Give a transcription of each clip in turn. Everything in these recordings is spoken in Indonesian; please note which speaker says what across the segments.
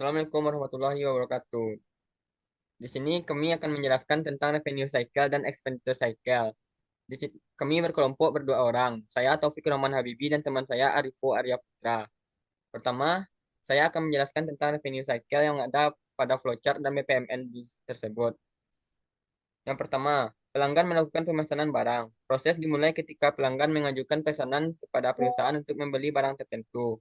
Speaker 1: Assalamualaikum warahmatullahi wabarakatuh. Di sini kami akan menjelaskan tentang revenue cycle dan expenditure cycle. Kami berkelompok berdua orang. Saya Taufik Rahman Habibi dan teman saya Arifo Arya Putra. Pertama, saya akan menjelaskan tentang revenue cycle yang ada pada flowchart dan BPMN tersebut. Yang pertama, pelanggan melakukan pemesanan barang. Proses dimulai ketika pelanggan mengajukan pesanan kepada perusahaan untuk membeli barang tertentu.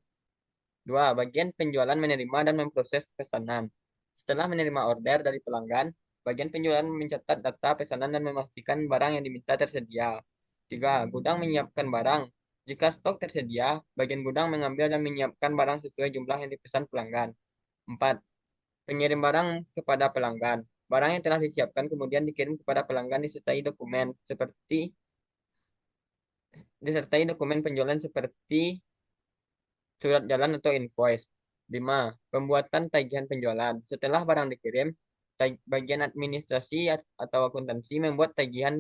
Speaker 1: Dua, bagian penjualan menerima dan memproses pesanan. Setelah menerima order dari pelanggan, bagian penjualan mencatat data pesanan dan memastikan barang yang diminta tersedia. Tiga, gudang menyiapkan barang. Jika stok tersedia, bagian gudang mengambil dan menyiapkan barang sesuai jumlah yang dipesan pelanggan. Empat, pengirim barang kepada pelanggan. Barang yang telah disiapkan kemudian dikirim kepada pelanggan disertai dokumen penjualan seperti surat jalan atau invoice. 5. Pembuatan tagihan penjualan. Setelah barang dikirim, bagian administrasi atau akuntansi membuat tagihan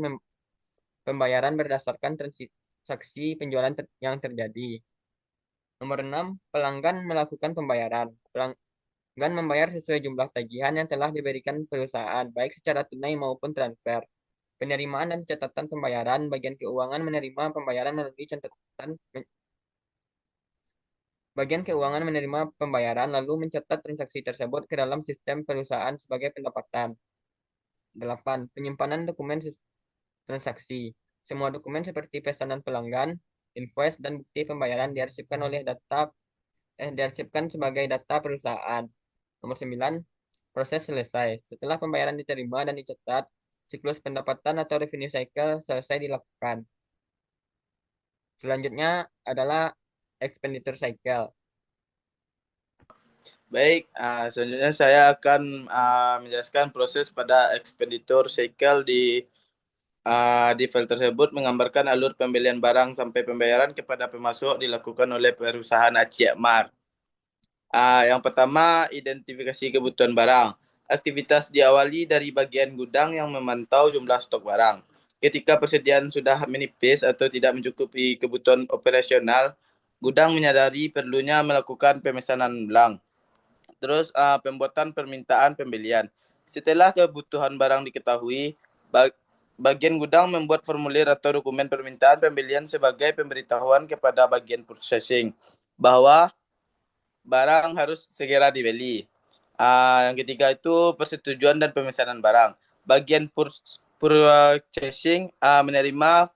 Speaker 1: pembayaran berdasarkan transaksi penjualan yang terjadi. Nomor 6. Pelanggan melakukan pembayaran. Pelanggan membayar sesuai jumlah tagihan yang telah diberikan perusahaan, baik secara tunai maupun transfer. Penerimaan dan catatan pembayaran. Bagian keuangan menerima pembayaran melalui catatan Bagian keuangan menerima pembayaran lalu mencatat transaksi tersebut ke dalam sistem perusahaan sebagai pendapatan. 8. Penyimpanan dokumen transaksi. Semua dokumen seperti pesanan pelanggan, invoice, dan bukti pembayaran diarsipkan sebagai data perusahaan. Nomor 9. Proses selesai. Setelah pembayaran diterima dan dicatat, siklus pendapatan atau revenue cycle selesai dilakukan. Selanjutnya adalah expenditure cycle.
Speaker 2: Baik, selanjutnya saya akan menjelaskan proses pada expenditure cycle di file tersebut menggambarkan alur pembelian barang sampai pembayaran kepada pemasok dilakukan oleh perusahaan Aciakmar. Yang pertama, identifikasi kebutuhan barang. Aktivitas diawali dari bagian gudang yang memantau jumlah stok barang. Ketika persediaan sudah menipis atau tidak mencukupi kebutuhan operasional, gudang menyadari perlunya melakukan pemesanan ulang. Terus pembuatan permintaan pembelian. Setelah kebutuhan barang diketahui, bagian gudang membuat formulir atau dokumen permintaan pembelian sebagai pemberitahuan kepada bagian purchasing bahwa barang harus segera dibeli. Yang ketiga itu persetujuan dan pemesanan barang. Bagian purchasing menerima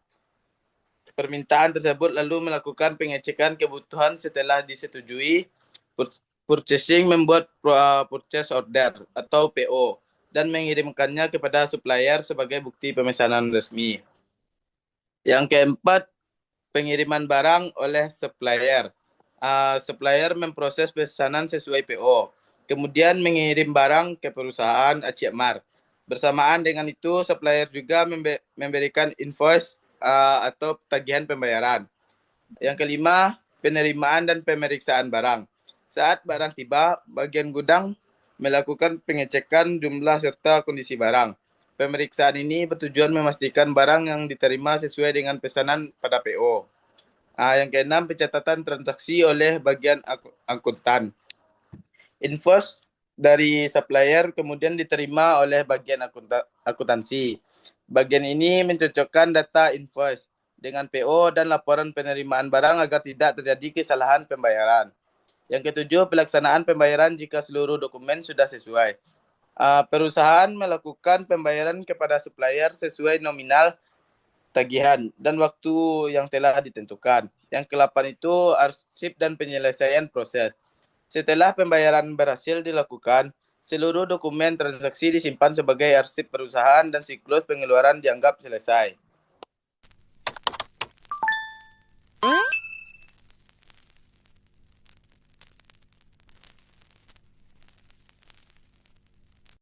Speaker 2: permintaan tersebut lalu melakukan pengecekan kebutuhan setelah disetujui. Purchasing membuat purchase order atau PO dan mengirimkannya kepada supplier sebagai bukti pemesanan resmi. Yang keempat, pengiriman barang oleh supplier. Supplier memproses pesanan sesuai PO, kemudian mengirim barang ke perusahaan Aciakmar. Bersamaan dengan itu, supplier juga memberikan invoice atau tagihan pembayaran. Yang kelima, penerimaan dan pemeriksaan barang. Saat barang tiba, bagian gudang melakukan pengecekan jumlah serta kondisi barang. Pemeriksaan ini bertujuan memastikan barang yang diterima sesuai dengan pesanan pada PO. Yang keenam, pencatatan transaksi oleh bagian akuntan. Invoice dari supplier kemudian diterima oleh bagian akuntansi. Bagian ini mencocokkan data invoice dengan PO dan laporan penerimaan barang agar tidak terjadi kesalahan pembayaran. Yang ketujuh, pelaksanaan pembayaran jika seluruh dokumen sudah sesuai. Perusahaan melakukan pembayaran kepada supplier sesuai nominal tagihan dan waktu yang telah ditentukan. Yang ke-8 itu arsip dan penyelesaian proses. Setelah pembayaran berhasil dilakukan, seluruh dokumen transaksi disimpan sebagai arsip perusahaan dan siklus pengeluaran dianggap selesai.